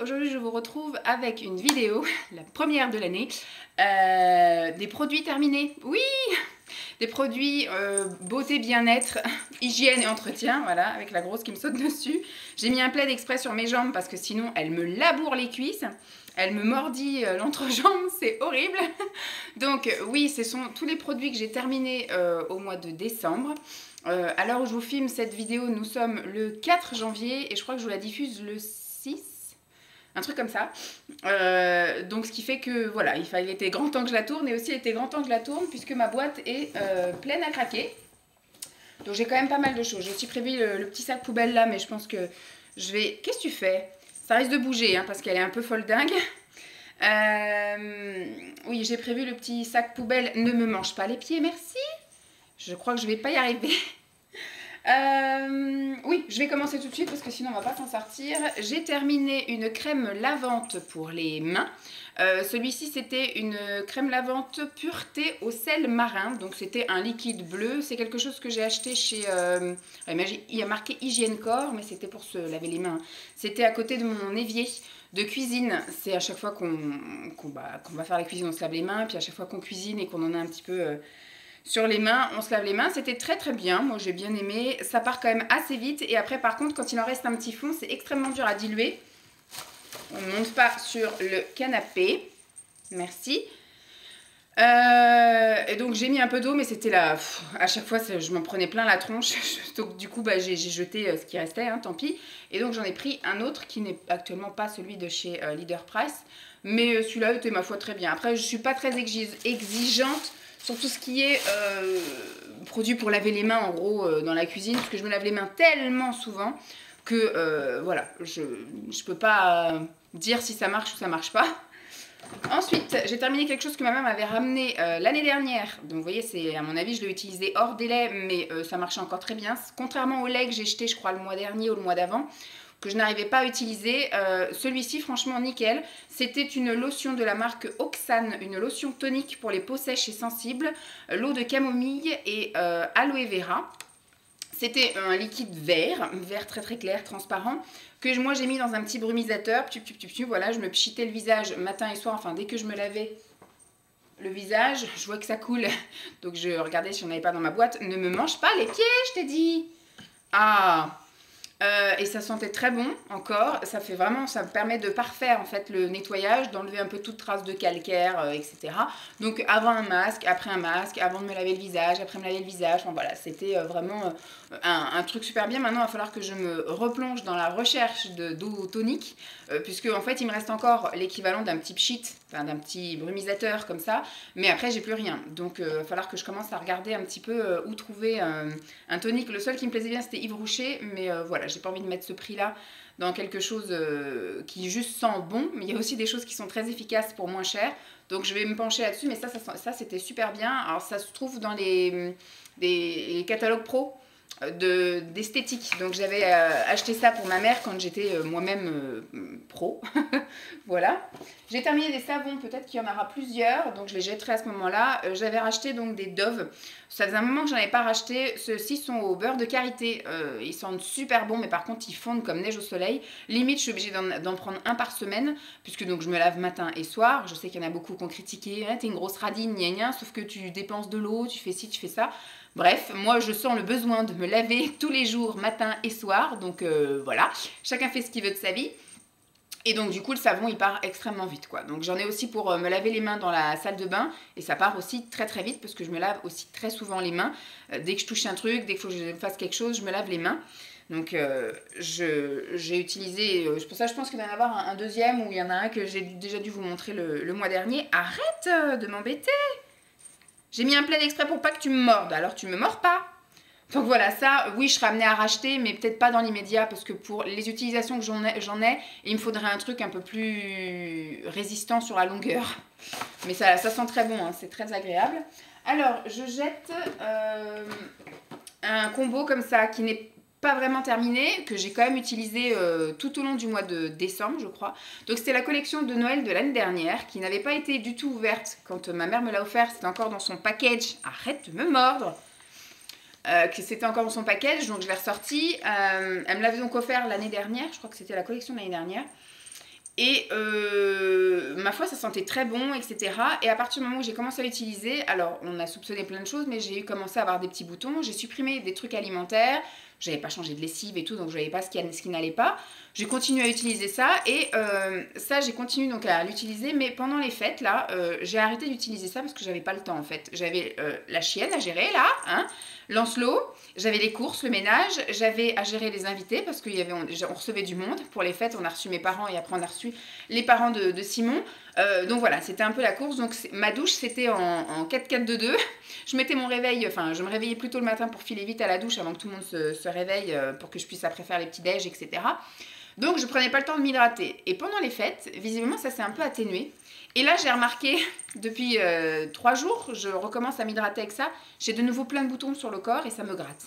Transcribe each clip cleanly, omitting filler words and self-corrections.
Aujourd'hui je vous retrouve avec une vidéo, la première de l'année, des produits terminés. Oui, des produits beauté, bien-être, hygiène et entretien, voilà, avec la grosse qui me saute dessus. J'ai mis un plaid exprès sur mes jambes parce que sinon elle me laboure les cuisses. Elle me mordit l'entrejambe, c'est horrible. Donc oui, ce sont tous les produits que j'ai terminés au mois de décembre. À l'heure où je vous filme cette vidéo, nous sommes le 4 janvier et je crois que je vous la diffuse le 6. Un truc comme ça. Donc ce qui fait que voilà, il était grand temps que je la tourne et aussi il était grand temps que je la tourne puisque ma boîte est pleine à craquer. Donc j'ai quand même pas mal de choses. J'ai aussi prévu le petit sac poubelle là, mais je pense que je vais... Qu'est-ce que tu fais? Ça risque de bouger hein, parce qu'elle est un peu folle dingue. Oui, j'ai prévu le petit sac poubelle. Ne me mange pas les pieds, merci. Je crois que je vais pas y arriver. Oui, je vais commencer tout de suite parce que sinon on va pas s'en sortir. J'ai terminé une crème lavante pour les mains. Celui-ci c'était une crème lavante pureté au sel marin. Donc c'était un liquide bleu. C'est quelque chose que j'ai acheté chez... il y a marqué Hygiène Corps, mais c'était pour se laver les mains. C'était à côté de mon évier de cuisine. C'est à chaque fois qu'on va faire la cuisine, on se lave les mains. Puis à chaque fois qu'on cuisine et qu'on en a un petit peu... sur les mains, on se lave les mains, c'était très très bien, moi j'ai bien aimé, ça part quand même assez vite et après par contre quand il en reste un petit fond c'est extrêmement dur à diluer. On ne monte pas sur le canapé, merci. Et donc j'ai mis un peu d'eau mais c'était là, à chaque fois je m'en prenais plein la tronche, donc du coup j'ai jeté ce qui restait, hein, tant pis. Et donc j'en ai pris un autre qui n'est actuellement pas celui de chez Leader Price, mais celui-là était ma foi très bien. Après je suis pas très exigeante sur tout ce qui est produit pour laver les mains en gros dans la cuisine, parce que je me lave les mains tellement souvent que voilà, je peux pas dire si ça marche ou ça marche pas. Ensuite, j'ai terminé quelque chose que ma mère m'avait ramené l'année dernière. Donc vous voyez, c'est à mon avis, je l'ai utilisé hors délai, mais ça marchait encore très bien. Contrairement au lait que j'ai jeté, je crois, le mois dernier ou le mois d'avant, que je n'arrivais pas à utiliser. Celui-ci, franchement, nickel. C'était une lotion de la marque Oxane, une lotion tonique pour les peaux sèches et sensibles, l'eau de camomille et aloe vera. C'était un liquide vert très très clair, transparent, que moi j'ai mis dans un petit brumisateur. Voilà, je me pchitais le visage matin et soir, enfin dès que je me lavais le visage, je vois que ça coule. Donc je regardais si on n'avait pas dans ma boîte. Ne me mange pas les pieds, je t'ai dit. Ah, et ça sentait très bon encore, ça fait vraiment, ça me permet de parfaire en fait le nettoyage, d'enlever un peu toute trace de calcaire, etc. Donc avant un masque, après un masque, avant de me laver le visage, après me laver le visage, enfin voilà, c'était vraiment un truc super bien. Maintenant il va falloir que je me replonge dans la recherche d'eau tonique, puisque en fait il me reste encore l'équivalent d'un petit pchit, enfin d'un petit brumisateur comme ça, mais après j'ai plus rien. Donc il va falloir que je commence à regarder un petit peu où trouver un tonique. Le seul qui me plaisait bien c'était Yves Rocher, mais voilà, j'ai pas envie de mettre ce prix là dans quelque chose qui juste sent bon, mais il y a aussi des choses qui sont très efficaces pour moins cher, donc je vais me pencher là-dessus. Mais ça c'était super bien. Alors ça se trouve dans les catalogues pro d'esthétique, donc j'avais acheté ça pour ma mère quand j'étais moi-même pro. Voilà, j'ai terminé des savons, peut-être qu'il y en aura plusieurs, donc je les jetterai à ce moment-là. J'avais racheté donc des Dove, ça faisait un moment que j'en avais pas racheté. Ceux-ci sont au beurre de karité, ils sentent super bon, mais par contre ils fondent comme neige au soleil. Limite je suis obligée d'en prendre un par semaine, puisque donc je me lave matin et soir. Je sais qu'il y en a beaucoup qui ont critiqué, hein, t'es une grosse radine, gna gna, sauf que tu dépenses de l'eau, tu fais ci, tu fais ça. Bref, moi je sens le besoin de me laver tous les jours, matin et soir, donc voilà, chacun fait ce qu'il veut de sa vie. Et donc du coup le savon il part extrêmement vite quoi. Donc j'en ai aussi pour me laver les mains dans la salle de bain, et ça part aussi très très vite parce que je me lave aussi très souvent les mains. Dès que je touche un truc, dès qu'il faut que je fasse quelque chose, je me lave les mains. Donc j'ai utilisé, pour ça je pense qu'il va y en avoir un deuxième, où il y en a un que j'ai déjà dû vous montrer le mois dernier. Arrête de m'embêter! J'ai mis un plaid exprès pour pas que tu me mordes, alors tu me mords pas. Donc voilà, ça, oui, je serais amenée à racheter, mais peut-être pas dans l'immédiat, parce que pour les utilisations que j'en ai, il me faudrait un truc un peu plus résistant sur la longueur. Mais ça sent très bon, hein, c'est très agréable. Alors, je jette un combo comme ça, qui n'est pas vraiment terminé, que j'ai quand même utilisé tout au long du mois de décembre, je crois. Donc c'était la collection de Noël de l'année dernière, qui n'avait pas été du tout ouverte quand ma mère me l'a offert. C'était encore dans son package. Arrête de me mordre! Que c'était encore dans son package, donc je l'ai ressorti. Elle me l'avait donc offert l'année dernière, je crois que c'était la collection de l'année dernière. Et ma foi, ça sentait très bon, etc. Et à partir du moment où j'ai commencé à l'utiliser, alors on a soupçonné plein de choses, mais j'ai commencé à avoir des petits boutons. J'ai supprimé des trucs alimentaires. J'avais pas changé de lessive et tout, donc je savais pas ce qui n'allait pas. J'ai continué à utiliser ça et ça, j'ai continué donc à l'utiliser. Mais pendant les fêtes, là, j'ai arrêté d'utiliser ça parce que j'avais pas le temps en fait. J'avais la chienne à gérer là, hein, Lancelot. J'avais les courses, le ménage. J'avais à gérer les invités parce qu'on recevait du monde. Pour les fêtes, on a reçu mes parents et après on a reçu les parents de Simon. Donc voilà, c'était un peu la course. Donc ma douche, c'était en 4-4-2-2. Je mettais mon réveil, enfin je me réveillais plus tôt le matin pour filer vite à la douche avant que tout le monde se réveille pour que je puisse après faire les petits déj, etc. Donc je prenais pas le temps de m'hydrater. Et pendant les fêtes, visiblement ça s'est un peu atténué. Et là j'ai remarqué, depuis 3 jours, je recommence à m'hydrater avec ça. J'ai de nouveau plein de boutons sur le corps et ça me gratte.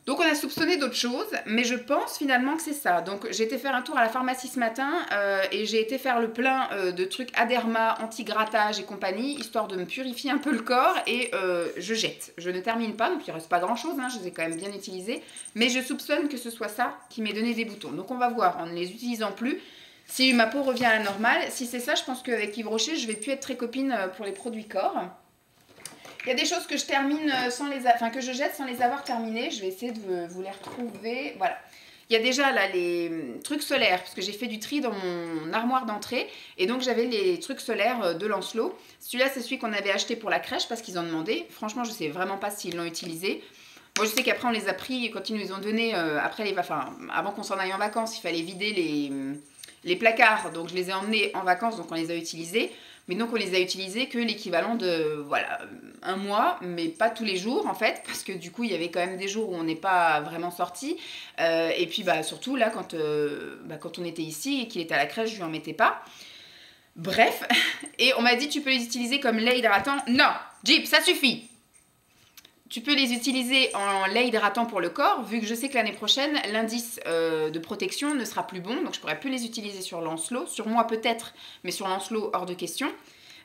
Donc on a soupçonné d'autres choses, mais je pense finalement que c'est ça. Donc j'ai été faire un tour à la pharmacie ce matin et j'ai été faire le plein de trucs Aderma, anti-grattage et compagnie, histoire de me purifier un peu le corps et je jette. Je ne termine pas, donc il ne reste pas grand chose, hein, je les ai quand même bien utilisés, mais je soupçonne que ce soit ça qui m'ait donné des boutons. Donc on va voir en ne les utilisant plus si ma peau revient à la normale. Si c'est ça, je pense qu'avec Yves Rocher, je ne vais plus être très copine pour les produits corps. Il y a des choses que je termine que je jette sans les avoir terminées. Je vais essayer de vous les retrouver. Voilà. Il y a déjà là les trucs solaires, parce que j'ai fait du tri dans mon armoire d'entrée. Et donc j'avais les trucs solaires de Lancelot. Celui-là, c'est celui qu'on avait acheté pour la crèche parce qu'ils en demandaient. Franchement, je ne sais vraiment pas s'ils l'ont utilisé. Moi, je sais qu'après, on les a pris quand ils nous les ont donnés. Avant qu'on s'en aille en vacances, il fallait vider les placards. Donc je les ai emmenés en vacances, donc on les a utilisés. Mais donc on les a utilisés que l'équivalent de un mois, mais pas tous les jours en fait, parce que du coup il y avait quand même des jours où on n'est pas vraiment sorti. Et puis surtout là quand on était ici et qu'il était à la crèche, je lui en mettais pas. Bref, et on m'a dit tu peux les utiliser comme lait hydratant. Non, Jeep, ça suffit. Tu peux les utiliser en lait hydratant pour le corps, vu que je sais que l'année prochaine, l'indice de protection ne sera plus bon, donc je pourrais plus les utiliser sur Lancelot, sur moi peut-être, mais sur Lancelot hors de question.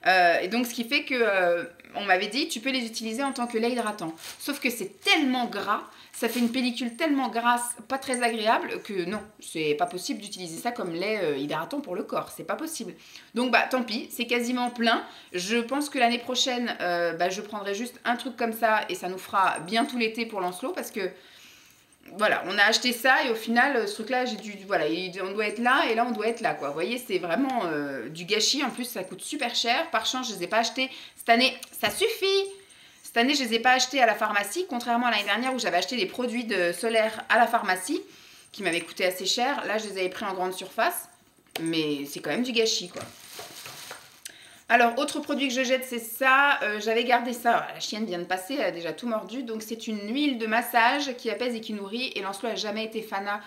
Et donc ce qui fait que on m'avait dit tu peux les utiliser en tant que lait hydratant. Sauf que c'est tellement gras, ça fait une pellicule tellement grasse, pas très agréable, que non, c'est pas possible d'utiliser ça comme lait hydratant pour le corps, c'est pas possible. Donc tant pis, c'est quasiment plein. Je pense que l'année prochaine, je prendrai juste un truc comme ça et ça nous fera bien tout l'été pour Lancelot parce que voilà, on a acheté ça et au final, ce truc-là, on doit être là et là, on doit être là, quoi. Vous voyez, c'est vraiment du gâchis. En plus, ça coûte super cher. Par chance, je ne les ai pas achetés cette année. Ça suffit! Cette année, je ne les ai pas achetés à la pharmacie, contrairement à l'année dernière où j'avais acheté des produits solaires à la pharmacie qui m'avaient coûté assez cher. Là, je les avais pris en grande surface, mais c'est quand même du gâchis, quoi. Alors, autre produit que je jette, c'est ça. J'avais gardé ça. La chienne vient de passer, elle a déjà tout mordu. Donc, c'est une huile de massage qui apaise et qui nourrit. Et Lancelot n'a jamais été fanat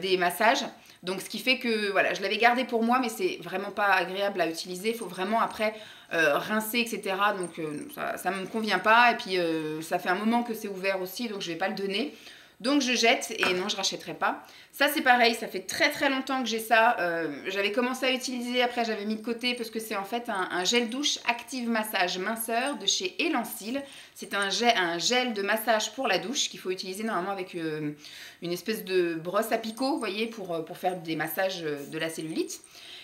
des massages. Donc, ce qui fait que, voilà, je l'avais gardé pour moi, mais c'est vraiment pas agréable à utiliser. Il faut vraiment, après, rincer, etc. Donc, ça ne me convient pas. Et puis, ça fait un moment que c'est ouvert aussi, donc je ne vais pas le donner. Donc je jette et non, je rachèterai pas. Ça c'est pareil, ça fait très très longtemps que j'ai ça. J'avais commencé à utiliser, après j'avais mis de côté parce que c'est en fait un gel douche Active Massage Minceur de chez Elansil. C'est un gel de massage pour la douche qu'il faut utiliser normalement avec une espèce de brosse à picot, vous voyez, pour faire des massages de la cellulite.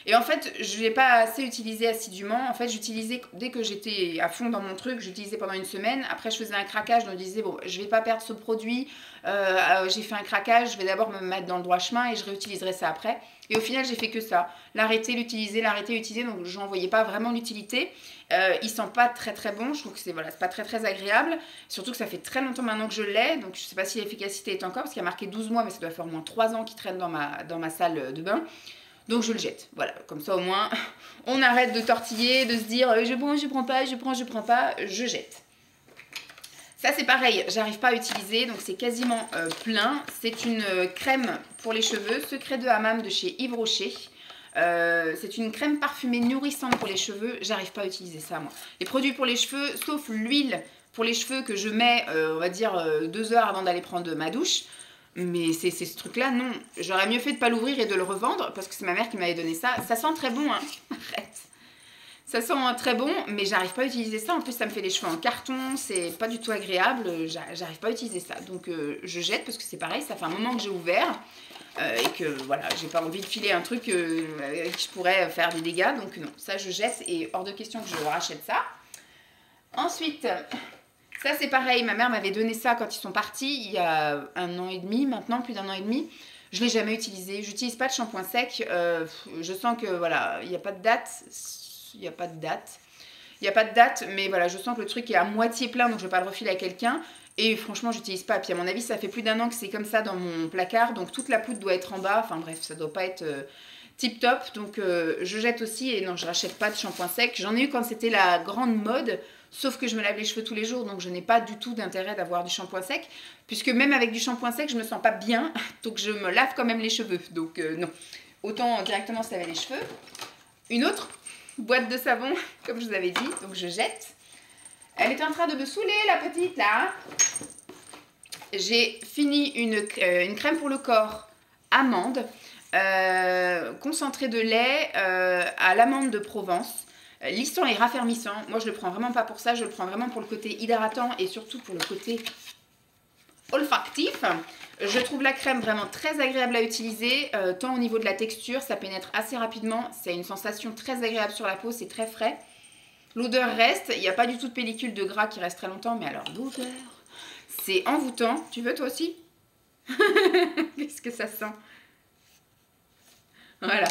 Et en fait, je ne l'ai pas assez utilisé assidûment. En fait, j'utilisais, dès que j'étais à fond dans mon truc, j'utilisais pendant une semaine. Après, je faisais un craquage, donc je disais, bon, je ne vais pas perdre ce produit. J'ai fait un craquage, je vais d'abord me mettre dans le droit chemin et je réutiliserai ça après. Et au final, j'ai fait que ça. L'arrêter, l'utiliser, donc j'en voyais pas vraiment l'utilité. Il sent pas très très bon, je trouve que c'est pas très très agréable. Surtout que ça fait très longtemps maintenant que je l'ai, donc je sais pas si l'efficacité est encore, parce qu'il y a marqué 12 mois, mais ça doit faire au moins 3 ans qu'il traîne dans ma salle de bain. Donc je le jette, voilà, comme ça au moins on arrête de tortiller, de se dire je prends pas, je jette. Ça c'est pareil, j'arrive pas à utiliser, donc c'est quasiment plein. C'est une crème pour les cheveux, Secret de Hammam de chez Yves Rocher. C'est une crème parfumée nourrissante pour les cheveux, j'arrive pas à utiliser ça moi. Les produits pour les cheveux, sauf l'huile pour les cheveux que je mets, on va dire 2 heures avant d'aller prendre ma douche. Mais c'est ce truc-là, non. J'aurais mieux fait de pas l'ouvrir et de le revendre, parce que c'est ma mère qui m'avait donné ça. Ça sent très bon, hein. Arrête. Ça sent très bon, mais j'arrive pas à utiliser ça. En plus, ça me fait les cheveux en carton, c'est pas du tout agréable. J'arrive pas à utiliser ça. Donc, je jette, parce que c'est pareil, ça fait un moment que j'ai ouvert. et que voilà, j'ai pas envie de filer un truc avec qui je pourrais faire des dégâts. Donc non, ça je jette et hors de question que je rachète ça. Ensuite, ça c'est pareil, ma mère m'avait donné ça quand ils sont partis il y a 1 an et demi, maintenant plus d'1 an et demi. Je ne l'ai jamais utilisé, j'utilise pas de shampoing sec, je sens que voilà, il n'y a pas de date, il n'y a pas de date. Il n'y a pas de date, mais voilà, je sens que le truc est à moitié plein, donc je ne vais pas le refiler à quelqu'un. Et franchement, j'utilise pas. Puis à mon avis, ça fait plus d'1 an que c'est comme ça dans mon placard, donc toute la poudre doit être en bas. Enfin bref, ça doit pas être tip top. Donc je jette aussi, et non, je rachète pas de shampoing sec. J'en ai eu quand c'était la grande mode, sauf que je me lave les cheveux tous les jours, donc je n'ai pas du tout d'intérêt d'avoir du shampoing sec, puisque même avec du shampoing sec, je me sens pas bien, donc je me lave quand même les cheveux. Donc non, autant directement se laver les cheveux. Une autre boîte de savon, comme je vous avais dit, donc je jette. Elle est en train de me saouler, la petite, là. J'ai fini une crème pour le corps amande, concentré de lait à l'amande de Provence. Lissant et raffermissant. Moi, je le prends vraiment pas pour ça, je le prends vraiment pour le côté hydratant et surtout pour le côté olfactif. Je trouve la crème vraiment très agréable à utiliser, tant au niveau de la texture, ça pénètre assez rapidement, c'est une sensation très agréable sur la peau, c'est très frais. L'odeur reste, il n'y a pas du tout de pellicule de gras qui reste très longtemps, mais alors l'odeur, c'est envoûtant. Tu veux toi aussi? Qu'est-ce que ça sent? Voilà.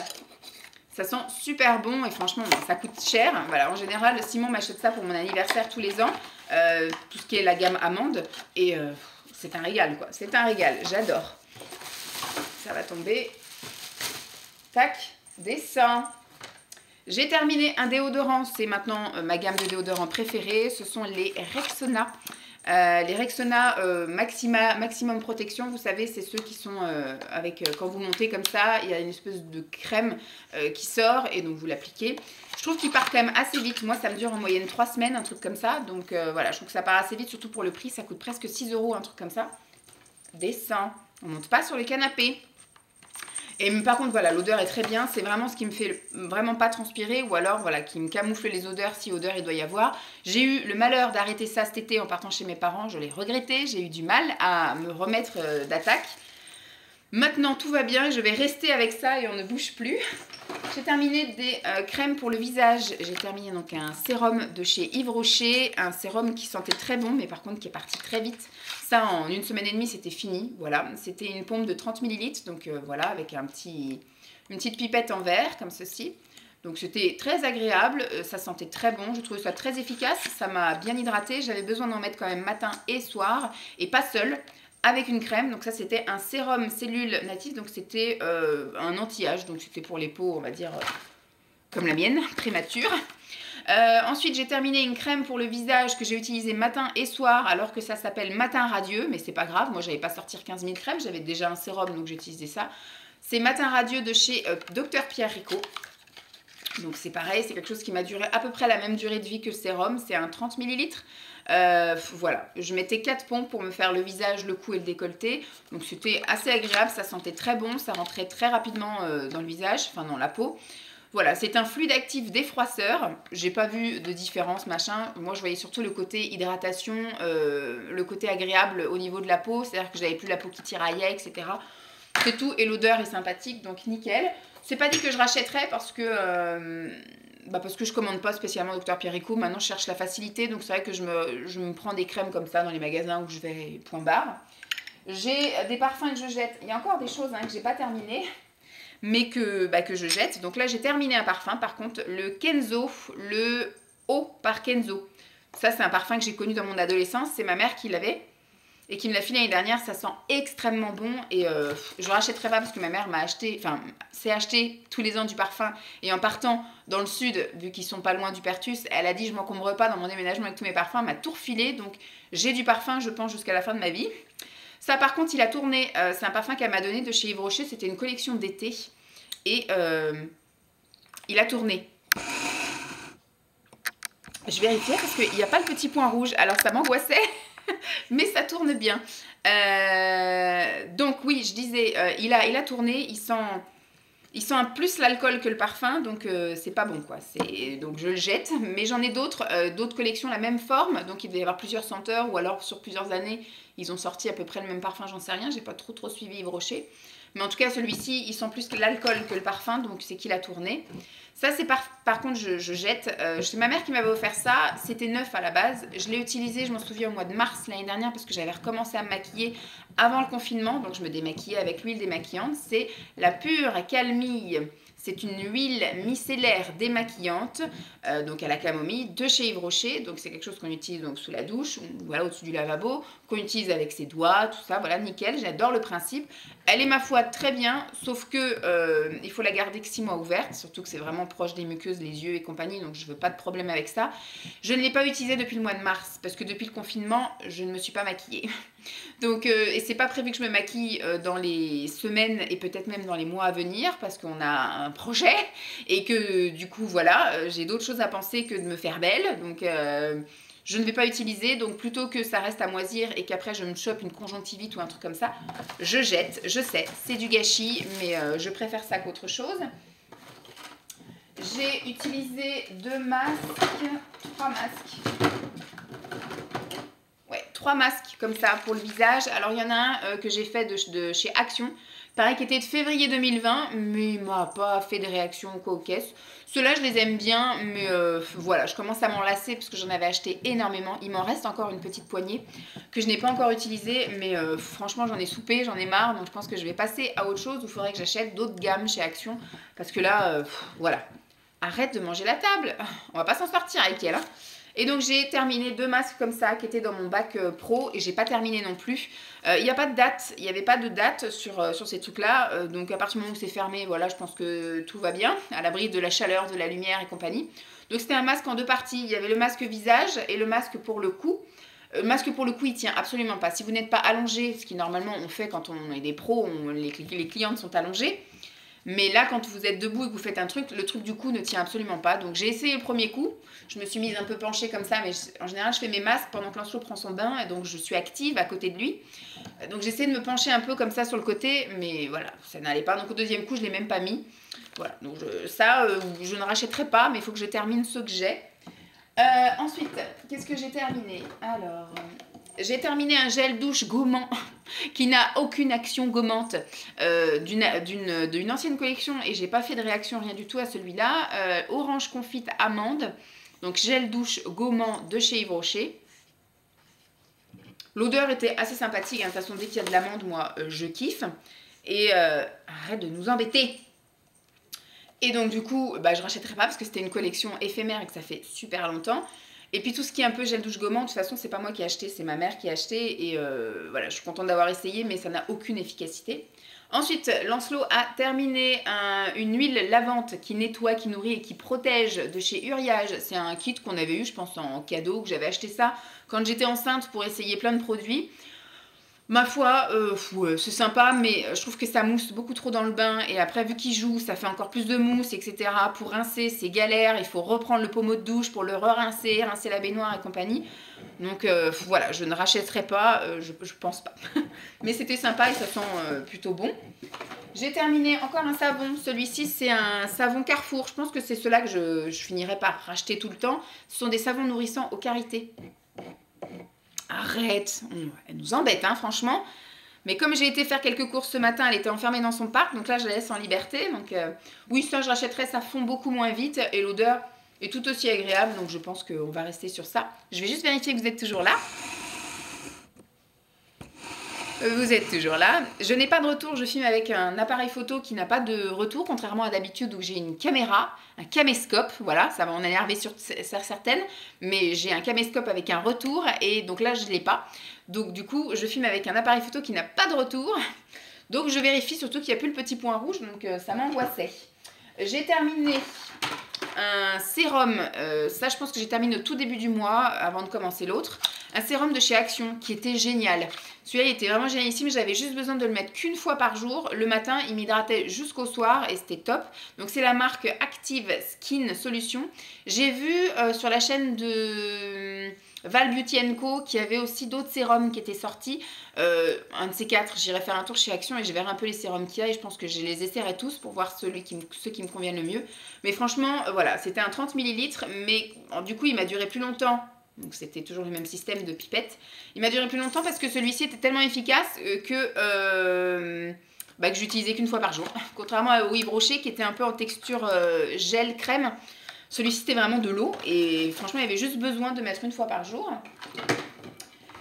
Ça sent super bon et franchement, ça coûte cher. Voilà, en général, Simon m'achète ça pour mon anniversaire tous les ans, tout ce qui est la gamme amande, et c'est un régal, quoi. C'est un régal, j'adore. Ça va tomber. Tac, descend. J'ai terminé un déodorant, c'est maintenant ma gamme de déodorants préférée, ce sont les Rexona. Les Rexona Maximum Protection, vous savez, c'est ceux qui sont quand vous montez comme ça, il y a une espèce de crème qui sort et donc vous l'appliquez. Je trouve qu'ils partent quand même assez vite, moi ça me dure en moyenne 3 semaines, un truc comme ça, donc voilà, je trouve que ça part assez vite, surtout pour le prix, ça coûte presque 6 €, un truc comme ça. Descend, on ne monte pas sur les canapés. Et par contre, voilà, l'odeur est très bien. C'est vraiment ce qui me fait vraiment pas transpirer ou alors, voilà, qui me camoufle les odeurs si odeur il doit y avoir. J'ai eu le malheur d'arrêter ça cet été en partant chez mes parents. Je l'ai regretté. J'ai eu du mal à me remettre d'attaque. Maintenant, tout va bien. Je vais rester avec ça et on ne bouge plus. J'ai terminé des crèmes pour le visage. J'ai terminé donc un sérum de chez Yves Rocher. Un sérum qui sentait très bon, mais par contre qui est parti très vite. Ça, en 1 semaine et demie, c'était fini. Voilà, c'était une pompe de 30 ml. Donc voilà, avec une petite pipette en verre, comme ceci. Donc c'était très agréable. Ça sentait très bon. Je trouvais ça très efficace. Ça m'a bien hydratée. J'avais besoin d'en mettre quand même matin et soir. Et pas seule. Avec une crème, donc ça c'était un sérum cellule native, donc c'était un anti-âge, donc c'était pour les peaux, on va dire, comme la mienne, prémature. Ensuite j'ai terminé une crème pour le visage que j'ai utilisée matin et soir, alors que ça s'appelle Matin Radieux, mais c'est pas grave, moi j'avais pas sorti 15 000 crèmes, j'avais déjà un sérum, donc j'ai utilisé ça. C'est Matin Radieux de chez Dr Pierre Rico. Donc c'est pareil, c'est quelque chose qui m'a duré à peu près la même durée de vie que le sérum, c'est un 30 ml. Voilà, je mettais 4 pompes pour me faire le visage, le cou et le décolleté. Donc c'était assez agréable, ça sentait très bon, ça rentrait très rapidement dans le visage, enfin dans la peau. Voilà, c'est un fluide actif défroisseur. J'ai pas vu de différence, machin. Moi, je voyais surtout le côté hydratation, le côté agréable au niveau de la peau. C'est-à-dire que j'avais plus la peau qui tiraillait, etc. C'est tout, et l'odeur est sympathique, donc nickel. C'est pas dit que je rachèterais parce que je commande pas spécialement Dr Pierre Rico. Maintenant, je cherche la facilité, donc c'est vrai que je me prends des crèmes comme ça dans les magasins où je vais point barre. J'ai des parfums que je jette. Il y a encore des choses que j'ai pas terminées, mais que je jette. Donc là, j'ai terminé un parfum. Par contre, le Kenzo, le Eau par Kenzo. Ça, c'est un parfum que j'ai connu dans mon adolescence. C'est ma mère qui l'avait et qui me l'a filé l'année dernière. Ça sent extrêmement bon et je rachèterai pas parce que ma mère s'est acheté tous les ans du parfum, et en partant dans le sud, vu qu'ils sont pas loin du Pertus, elle a dit je m'encombre pas dans mon déménagement avec tous mes parfums, elle m'a tout refilé, donc j'ai du parfum je pense jusqu'à la fin de ma vie. Ça par contre il a tourné, c'est un parfum qu'elle m'a donné de chez Yves Rocher, c'était une collection d'été et il a tourné. Je vérifiais parce qu'il n'y a pas le petit point rouge, alors ça m'angoissait. Mais ça tourne bien. Donc oui, je disais, il a tourné, il sent plus l'alcool que le parfum, donc c'est pas bon quoi. Donc je le jette, mais j'en ai d'autres collections la même forme, donc il doit y avoir plusieurs senteurs, ou alors sur plusieurs années, ils ont sorti à peu près le même parfum, j'en sais rien, j'ai pas trop suivi Yves Rocher. Mais en tout cas, celui-ci, il sent plus que l'alcool que le parfum, donc c'est qu'il a tourné. Ça, c'est par contre, je jette. C'est ma mère qui m'avait offert ça. C'était neuf à la base. Je l'ai utilisé, je m'en souviens, au mois de mars l'année dernière parce que j'avais recommencé à me maquiller avant le confinement. Donc, je me démaquillais avec l'huile démaquillante. C'est la Pure Calmille. C'est une huile micellaire démaquillante, donc à la camomille, de chez Yves Rocher. Donc c'est quelque chose qu'on utilise donc sous la douche, ou voilà, au-dessus du lavabo, qu'on utilise avec ses doigts, tout ça, voilà, nickel, j'adore le principe. Elle est ma foi très bien, sauf que il faut la garder que 6 mois ouverte, surtout que c'est vraiment proche des muqueuses, les yeux et compagnie, donc je veux pas de problème avec ça. Je ne l'ai pas utilisée depuis le mois de mars, parce que depuis le confinement, je ne me suis pas maquillée. Donc, et c'est pas prévu que je me maquille dans les semaines et peut-être même dans les mois à venir parce qu'on a un projet et que du coup voilà, j'ai d'autres choses à penser que de me faire belle. Donc je ne vais pas utiliser, donc plutôt que ça reste à moisir et qu'après je me chope une conjonctivite ou un truc comme ça, je jette, je sais, c'est du gâchis, mais je préfère ça qu'autre chose. J'ai utilisé 2 masques, 3 masques. Ouais, 3 masques comme ça pour le visage. Alors il y en a un que j'ai fait de chez Action. Pareil, qui était de février 2020, mais il m'a pas fait de réaction ou quoi aux caisses. Ceux-là, je les aime bien, mais voilà, je commence à m'en lasser parce que j'en avais acheté énormément. Il m'en reste encore une petite poignée que je n'ai pas encore utilisée, mais franchement, j'en ai soupé, j'en ai marre. Donc je pense que je vais passer à autre chose. Il faudrait que j'achète d'autres gammes chez Action parce que là, voilà. Arrête de manger la table. On va pas s'en sortir avec elle, hein. Et donc j'ai terminé 2 masques comme ça qui étaient dans mon bac pro et j'ai pas terminé non plus. Il n'y a pas de date, il n'y avait pas de date sur ces trucs-là. Donc à partir du moment où c'est fermé, voilà, je pense que tout va bien, à l'abri de la chaleur, de la lumière et compagnie. Donc c'était un masque en 2 parties. Il y avait le masque visage et le masque pour le cou. Le masque pour le cou, il tient absolument pas. Si vous n'êtes pas allongé, ce qui normalement on fait quand on est des pros, les clientes sont allongées. Mais là, quand vous êtes debout et que vous faites un truc, le truc du coup ne tient absolument pas. Donc j'ai essayé le premier coup. Je me suis mise un peu penchée comme ça, mais en général, je fais mes masques pendant que Lancelot prend son bain. Et donc je suis active à côté de lui. Donc j'essaie de me pencher un peu comme ça sur le côté. Mais voilà, ça n'allait pas. Donc au deuxième coup, je ne l'ai même pas mis. Voilà, donc je ne rachèterai pas, mais il faut que je termine ceux que j'ai. Ensuite, qu'est-ce que j'ai terminé? Alors, j'ai terminé un gel douche gommant qui n'a aucune action gommante d'une ancienne collection et j'ai pas fait de réaction rien du tout à celui-là. Orange confite amande, donc gel douche gommant de chez Yves Rocher. L'odeur était assez sympathique, hein. De toute façon dès qu'il y a de l'amande, moi je kiffe. Et arrête de nous embêter. Et donc du coup, bah, je rachèterai pas parce que c'était une collection éphémère et que ça fait super longtemps. Et puis tout ce qui est un peu gel douche gommant, de toute façon c'est pas moi qui ai acheté, c'est ma mère qui a acheté. Et voilà, je suis contente d'avoir essayé, mais ça n'a aucune efficacité. Ensuite, Lancelot a terminé une huile lavante qui nettoie, qui nourrit et qui protège de chez Uriage. C'est un kit qu'on avait eu, je pense, en cadeau, que j'avais acheté ça quand j'étais enceinte pour essayer plein de produits. Ma foi, ouais, c'est sympa, mais je trouve que ça mousse beaucoup trop dans le bain. Et après, vu qu'il joue, ça fait encore plus de mousse, etc. Pour rincer, c'est galère. Il faut reprendre le pommeau de douche pour le rincer la baignoire et compagnie. Donc voilà, je ne rachèterai pas, je pense pas. Mais c'était sympa et ça sent plutôt bon. J'ai terminé encore un savon. Celui-ci, c'est un savon Carrefour. Je pense que c'est ceux-là que je finirai par racheter tout le temps. Ce sont des savons nourrissants au karité. Arrête, elle nous embête, hein, franchement. Mais comme j'ai été faire quelques courses ce matin, elle était enfermée dans son parc, donc là je la laisse en liberté. Donc oui, ça je rachèterai, ça fond beaucoup moins vite et l'odeur est tout aussi agréable, donc je pense qu'on va rester sur ça. Je vais juste vérifier que vous êtes toujours là. Vous êtes toujours là. Je n'ai pas de retour, je filme avec un appareil photo qui n'a pas de retour, contrairement à d'habitude où j'ai une caméra, un caméscope, voilà, ça va en énerver sur certaines, mais j'ai un caméscope avec un retour et donc là je ne l'ai pas. Donc du coup, je filme avec un appareil photo qui n'a pas de retour, donc je vérifie surtout qu'il n'y a plus le petit point rouge, donc ça m'angoissait. J'ai terminé un sérum, ça je pense que j'ai terminé au tout début du mois avant de commencer l'autre. Un sérum de chez Action qui était génial. Celui-là il était vraiment génialissime, j'avais juste besoin de le mettre qu'une fois par jour. Le matin il m'hydratait jusqu'au soir et c'était top. Donc c'est la marque Active Skin Solution. J'ai vu sur la chaîne de Val Beauty Co qui avait aussi d'autres sérums qui étaient sortis. Un de ces quatre, j'irai faire un tour chez Action et je verrai un peu les sérums qu'il y a et je pense que je les essaierai tous pour voir ceux qui me conviennent le mieux. Mais franchement, voilà, c'était un 30 ml, mais du coup il m'a duré plus longtemps. Donc c'était toujours le même système de pipette. Il m'a duré plus longtemps parce que celui-ci était tellement efficace que bah, que j'utilisais qu'une fois par jour. Contrairement au Yves Rocher qui était un peu en texture gel crème. Celui-ci c'était vraiment de l'eau et franchement il y avait juste besoin de mettre une fois par jour.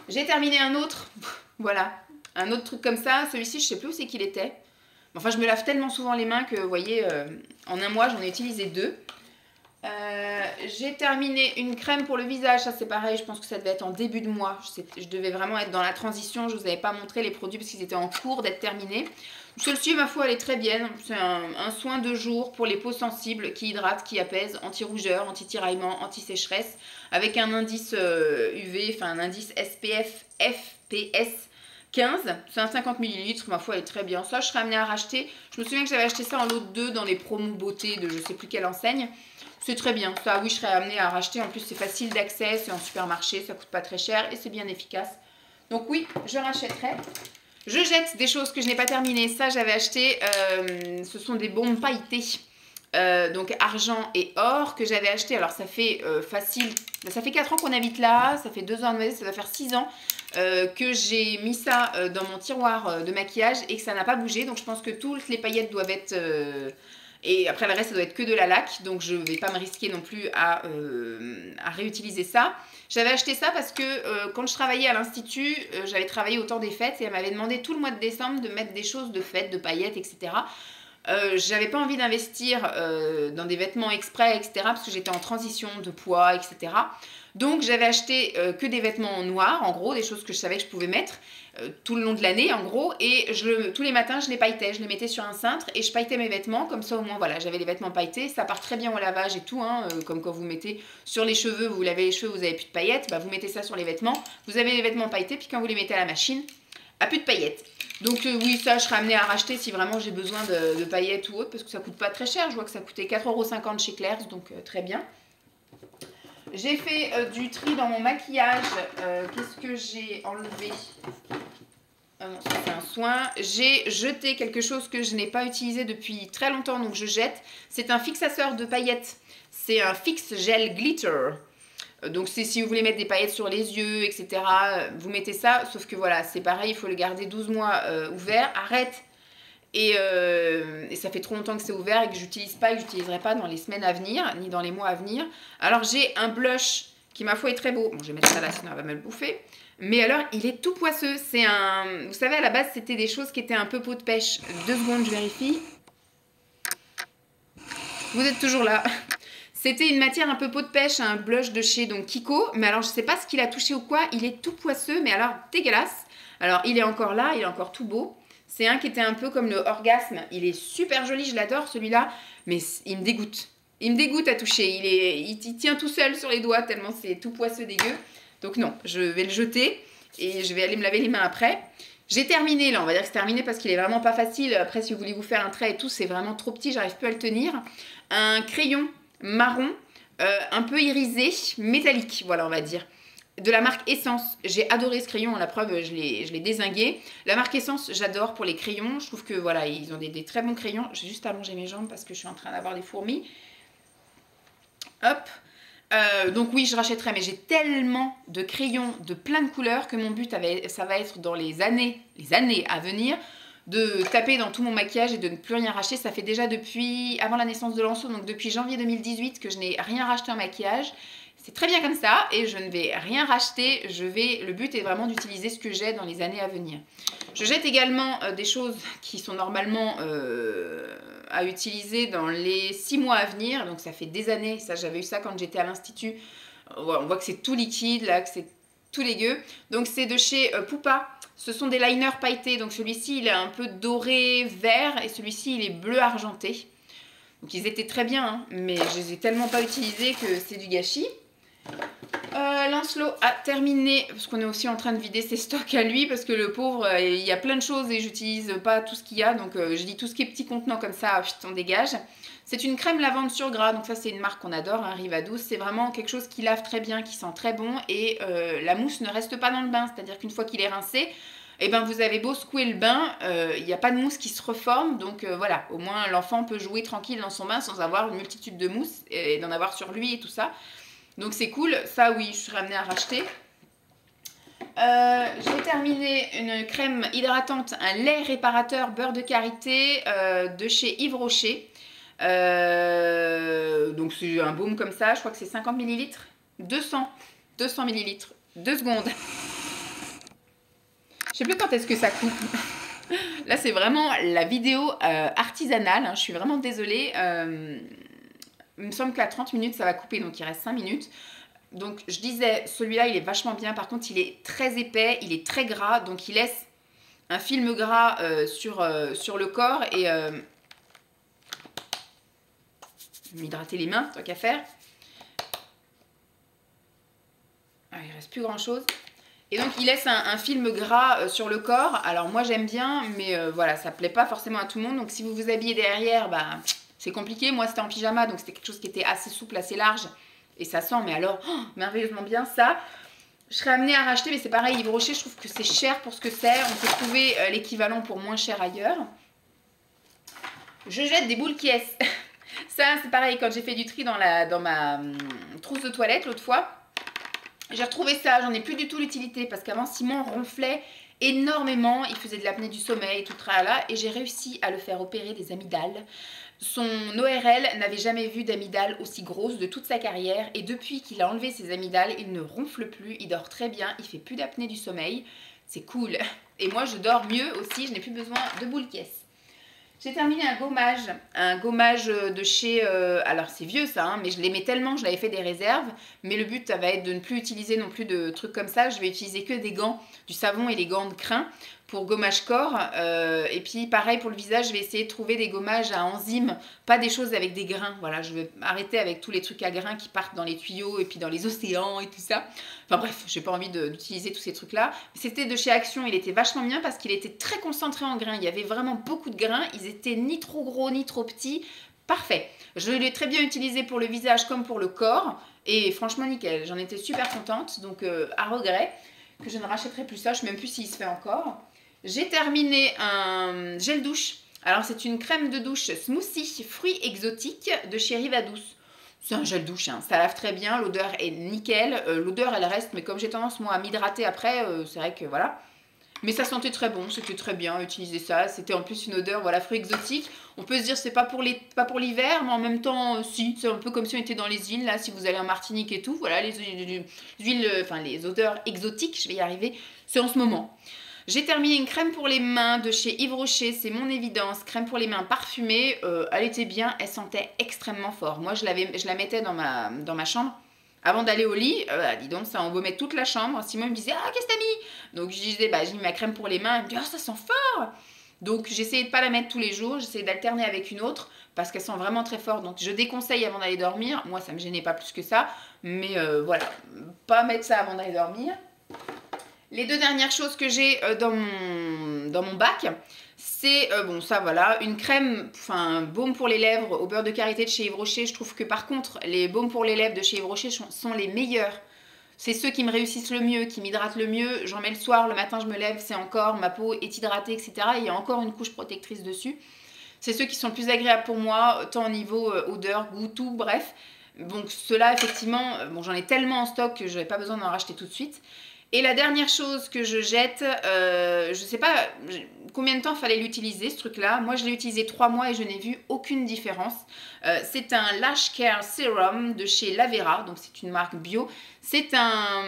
J'ai terminé un autre, voilà, un autre truc comme ça. Celui-ci je sais plus où c'est qu'il était. Enfin je me lave tellement souvent les mains que vous voyez, en un mois j'en ai utilisé 2. J'ai terminé une crème pour le visage, ça c'est pareil, je pense que ça devait être en début de mois. Je devais vraiment être dans la transition, je ne vous avais pas montré les produits parce qu'ils étaient en cours d'être terminés. Celle-ci, ma foi, elle est très bien. C'est un soin de jour pour les peaux sensibles qui hydrate, qui apaise, anti-rougeur, anti-tiraillement, anti-sécheresse, avec un indice UV, enfin un indice SPF, FPS 15. C'est un 50 ml, ma foi, elle est très bien. Ça, je serais amenée à racheter. Je me souviens que j'avais acheté ça en lot de 2 dans les promos beauté de je sais plus quelle enseigne. C'est très bien. Ça, oui, je serais amenée à racheter. En plus, c'est facile d'accès, c'est en supermarché, ça coûte pas très cher et c'est bien efficace. Donc oui, je rachèterai. Je jette des choses que je n'ai pas terminées. Ça, j'avais acheté, ce sont des bombes pailletées, donc argent et or, que j'avais acheté. Alors, ça fait facile, ça fait 4 ans qu'on habite là, ça fait 2 ans, ça doit faire 6 ans que j'ai mis ça dans mon tiroir de maquillage et que ça n'a pas bougé. Donc, je pense que toutes les paillettes doivent être... et après, le reste, ça doit être que de la laque. Donc, je ne vais pas me risquer non plus à réutiliser ça. J'avais acheté ça parce que quand je travaillais à l'institut, j'avais travaillé au temps des fêtes et elle m'avait demandé tout le mois de décembre de mettre des choses de fête, de paillettes, etc. J'avais pas envie d'investir dans des vêtements exprès, etc. parce que j'étais en transition de poids, etc. Donc j'avais acheté que des vêtements noirs, en gros, des choses que je savais que je pouvais mettre tout le long de l'année, en gros. Et tous les matins, je les pailletais, je les mettais sur un cintre et je pailletais mes vêtements. Comme ça, au moins, voilà, j'avais les vêtements pailletés. Ça part très bien au lavage et tout, hein, comme quand vous mettez sur les cheveux, vous lavez les cheveux, vous n'avez plus de paillettes. Bah, vous mettez ça sur les vêtements, vous avez les vêtements pailletés, puis quand vous les mettez à la machine, plus de paillettes. Donc oui, ça, je serais amenée à racheter si vraiment j'ai besoin de paillettes ou autre, parce que ça coûte pas très cher. Je vois que ça coûtait 4,50 € chez Claire's, donc très bien. J'ai fait du tri dans mon maquillage. Qu'est-ce que j'ai enlevé? Non, ça c'est un soin. J'ai jeté quelque chose que je n'ai pas utilisé depuis très longtemps, donc je jette. C'est un fixateur de paillettes. C'est un Fix Gel Glitter. Donc c'est si vous voulez mettre des paillettes sur les yeux, etc. Vous mettez ça, sauf que voilà, c'est pareil, il faut le garder 12 mois ouvert. Arrête. Et ça fait trop longtemps que c'est ouvert et que j'utilise pas et que j'utiliserai pas dans les semaines à venir, ni dans les mois à venir. Alors j'ai un blush qui ma foi est très beau. Bon, je vais mettre ça là, sinon elle va me le bouffer. Mais alors, il est tout poisseux. C'est un... Vous savez, à la base, c'était des choses qui étaient un peu peau de pêche. 2 secondes, je vérifie. Vous êtes toujours là. C'était une matière un peu peau de pêche, un blush de chez donc Kiko. Mais alors, je sais pas ce qu'il a touché ou quoi. Il est tout poisseux, mais alors dégueulasse. Alors, il est encore là, il est encore tout beau. C'est un qui était un peu comme le Orgasme. Il est super joli, je l'adore celui-là. Mais il me dégoûte. Il me dégoûte à toucher. Il tient tout seul sur les doigts tellement c'est tout poisseux dégueu. Donc non, je vais le jeter et je vais aller me laver les mains après. J'ai terminé là, on va dire que c'est terminé parce qu'il est vraiment pas facile. Après, si vous voulez vous faire un trait et tout, c'est vraiment trop petit, j'arrive plus à le tenir. Un crayon marron, un peu irisé, métallique, voilà, on va dire. De la marque Essence. J'ai adoré ce crayon, la preuve, je l'ai dézingué. La marque Essence, j'adore pour les crayons. Je trouve que voilà, ils ont des très bons crayons. Je vais juste allonger mes jambes parce que je suis en train d'avoir des fourmis. Hop. Donc oui, je rachèterai, mais j'ai tellement de crayons de plein de couleurs que mon but, ça va être dans les années à venir, de taper dans tout mon maquillage et de ne plus rien racheter. Ça fait déjà depuis avant la naissance de Lançon, donc depuis janvier 2018 que je n'ai rien racheté en maquillage. C'est très bien comme ça et je ne vais rien racheter. Le but est vraiment d'utiliser ce que j'ai dans les années à venir. Je jette également des choses qui sont normalement à utiliser dans les 6 mois à venir. Donc ça fait des années. Ça, j'avais eu ça quand j'étais à l'institut. On voit que c'est tout liquide, là, que c'est tout dégueu. Donc c'est de chez Poupa. Ce sont des liners pailletés. Donc celui-ci, il est un peu doré, vert. Et celui-ci, il est bleu argenté. Donc ils étaient très bien, hein, mais je les ai tellement pas utilisés que c'est du gâchis. Lancelot a terminé, parce qu'on est aussi en train de vider ses stocks à lui, parce que le pauvre, il y a plein de choses et j'utilise pas tout ce qu'il y a, donc je dis tout ce qui est petit contenant comme ça, on dégage. C'est une crème lavande sur gras, donc ça c'est une marque qu'on adore, hein, Riva Douce. C'est vraiment quelque chose qui lave très bien, qui sent très bon et la mousse ne reste pas dans le bain, c'est-à-dire qu'une fois qu'il est rincé, et ben vous avez beau secouer le bain, il n'y a pas de mousse qui se reforme, donc voilà, au moins l'enfant peut jouer tranquille dans son bain sans avoir une multitude de mousse et d'en avoir sur lui et tout ça. Donc c'est cool, ça oui, je serais amenée à racheter. J'ai terminé une crème hydratante, un lait réparateur beurre de karité de chez Yves Rocher. Donc c'est un baume comme ça, je crois que c'est 50 ml. 200 ml. 2 secondes. Je sais plus quand est-ce que ça coupe. Là c'est vraiment la vidéo artisanale, hein. Je suis vraiment désolée. Il me semble qu'à 30 minutes ça va couper, donc il reste 5 minutes. Donc je disais, celui-là il est vachement bien, par contre il est très épais, il est très gras, donc il laisse un film gras sur le corps et je vais m'hydrater les mains, tant qu'à faire. Ah, il reste plus grand chose. Et donc il laisse un film gras sur le corps. Alors moi j'aime bien, mais voilà, ça plaît pas forcément à tout le monde. Donc si vous vous habillez derrière, bah, c'est compliqué. Moi c'était en pyjama, donc c'était quelque chose qui était assez souple, assez large. Et ça sent, mais alors, merveilleusement bien ça. Je serais amenée à racheter, mais c'est pareil, Yves Rocher, je trouve que c'est cher pour ce que c'est. On peut trouver l'équivalent pour moins cher ailleurs. Je jette des boules qui est. Ça, c'est pareil, quand j'ai fait du tri dans ma trousse de toilette l'autre fois, j'ai retrouvé ça, j'en ai plus du tout l'utilité, parce qu'avant, Simon ronflait énormément, il faisait de l'apnée du sommeil, tout tralala, et j'ai réussi à le faire opérer des amygdales. Son ORL n'avait jamais vu d'amygdale aussi grosse de toute sa carrière, et depuis qu'il a enlevé ses amygdales, il ne ronfle plus, il dort très bien, il fait plus d'apnée du sommeil, c'est cool. Et moi je dors mieux aussi, je n'ai plus besoin de boules caisse. J'ai terminé un gommage de chez... alors c'est vieux ça, hein, mais je l'aimais tellement, je l'avais fait des réserves, mais le but ça va être de ne plus utiliser non plus de trucs comme ça, je vais utiliser que des gants, du savon et les gants de crin pour gommage corps, et puis pareil pour le visage, je vais essayer de trouver des gommages à enzymes, pas des choses avec des grains, voilà, je vais arrêter avec tous les trucs à grains qui partent dans les tuyaux et puis dans les océans et tout ça, enfin bref, j'ai pas envie d'utiliser tous ces trucs là, c'était de chez Action, il était vachement bien parce qu'il était très concentré en grains, il y avait vraiment beaucoup de grains, ils étaient ni trop gros ni trop petits, parfait, je l'ai très bien utilisé pour le visage comme pour le corps, et franchement nickel, j'en étais super contente, donc à regret que je ne rachèterai plus ça, je ne sais même plus s'il se fait encore. J'ai terminé un gel douche. Alors c'est une crème de douche smoothie fruits exotiques de chez Rivadouce. C'est un gel douche, hein. Ça lave très bien, l'odeur est nickel. L'odeur elle reste, mais comme j'ai tendance moi à m'hydrater après, c'est vrai que voilà. Mais ça sentait très bon, c'était très bien utiliser ça. C'était en plus une odeur, voilà, fruits exotiques. On peut se dire c'est pas pour l'hiver, mais en même temps, si, c'est un peu comme si on était dans les îles, là, si vous allez en Martinique et tout. Voilà, les huiles, enfin les odeurs exotiques, je vais y arriver, c'est en ce moment. J'ai terminé une crème pour les mains de chez Yves Rocher, c'est mon évidence, crème pour les mains parfumée, elle était bien, elle sentait extrêmement fort. Moi je la mettais dans ma chambre avant d'aller au lit, dis donc ça embaumait toute la chambre. Simon me disait ah qu'est-ce que t'as mis? Donc je disais bah j'ai mis ma crème pour les mains, elle me dit ah ça sent fort. Donc j'essayais de pas la mettre tous les jours, j'essayais d'alterner avec une autre parce qu'elle sent vraiment très fort. Donc je déconseille avant d'aller dormir, moi ça me gênait pas plus que ça, mais voilà, pas mettre ça avant d'aller dormir. Les deux dernières choses que j'ai dans mon bac, c'est, bon ça voilà, une crème, enfin baume pour les lèvres au beurre de karité de chez Yves Rocher. Je trouve que par contre, les baumes pour les lèvres de chez Yves Rocher sont les meilleurs. C'est ceux qui me réussissent le mieux, qui m'hydratent le mieux. J'en mets le soir, le matin je me lève, c'est encore, ma peau est hydratée, etc. Il y a encore une couche protectrice dessus. C'est ceux qui sont le plus agréables pour moi, tant au niveau odeur, goût, tout, bref. Donc ceux-là, effectivement, bon j'en ai tellement en stock que je n'avais pas besoin d'en racheter tout de suite. Et la dernière chose que je jette, je sais pas combien de temps fallait l'utiliser ce truc là. Moi je l'ai utilisé 3 mois et je n'ai vu aucune différence. C'est un Lash Care Serum de chez Lavera, donc c'est une marque bio. C'est un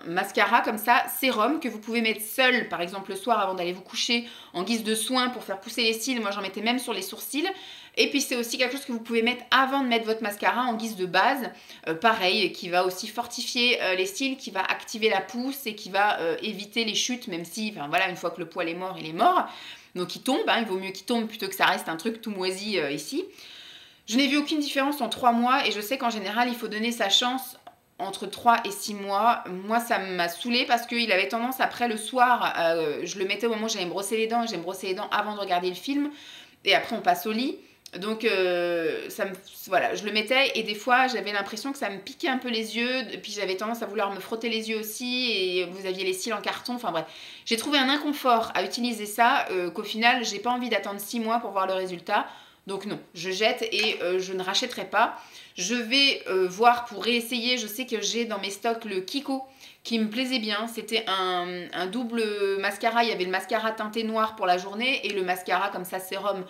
mascara comme ça, sérum que vous pouvez mettre seul par exemple le soir avant d'aller vous coucher en guise de soin pour faire pousser les cils. Moi j'en mettais même sur les sourcils. Et puis c'est aussi quelque chose que vous pouvez mettre avant de mettre votre mascara en guise de base, pareil, qui va aussi fortifier les cils, qui va activer la pousse et qui va éviter les chutes, même si, enfin voilà, une fois que le poil est mort, il est mort. Donc il tombe, hein, il vaut mieux qu'il tombe plutôt que ça reste un truc tout moisi ici. Je n'ai vu aucune différence en 3 mois et je sais qu'en général, il faut donner sa chance entre 3 et 6 mois. Moi, ça m'a saoulée parce qu'il avait tendance, après le soir, je le mettais au moment où j'allais me brosser les dents, et j'allais me brosser les dents avant de regarder le film, et après on passe au lit. Donc voilà, je le mettais et des fois j'avais l'impression que ça me piquait un peu les yeux, et puis j'avais tendance à vouloir me frotter les yeux aussi et vous aviez les cils en carton, enfin bref. J'ai trouvé un inconfort à utiliser ça, qu'au final j'ai pas envie d'attendre 6 mois pour voir le résultat. Donc non, je jette et je ne rachèterai pas. Je vais voir pour réessayer. Je sais que j'ai dans mes stocks le Kiko qui me plaisait bien. C'était un double mascara. Il y avait le mascara teinté noir pour la journée et le mascara comme ça sérum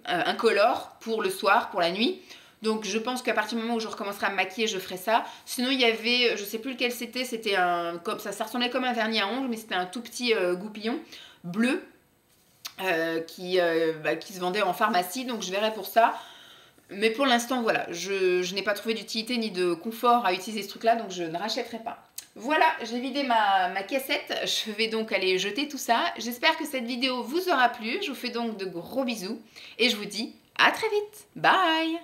incolore pour le soir, pour la nuit. Donc je pense qu'à partir du moment où je recommencerai à me maquiller, je ferai ça. Sinon il y avait, je sais plus lequel c'était comme ça ressemblait comme un vernis à ongles, mais c'était un tout petit goupillon bleu qui se vendait en pharmacie. Donc je verrai pour ça. Mais pour l'instant, voilà, je n'ai pas trouvé d'utilité ni de confort à utiliser ce truc-là, donc je ne rachèterai pas. Voilà, j'ai vidé ma cassette, je vais donc aller jeter tout ça. J'espère que cette vidéo vous aura plu, je vous fais donc de gros bisous et je vous dis à très vite. Bye!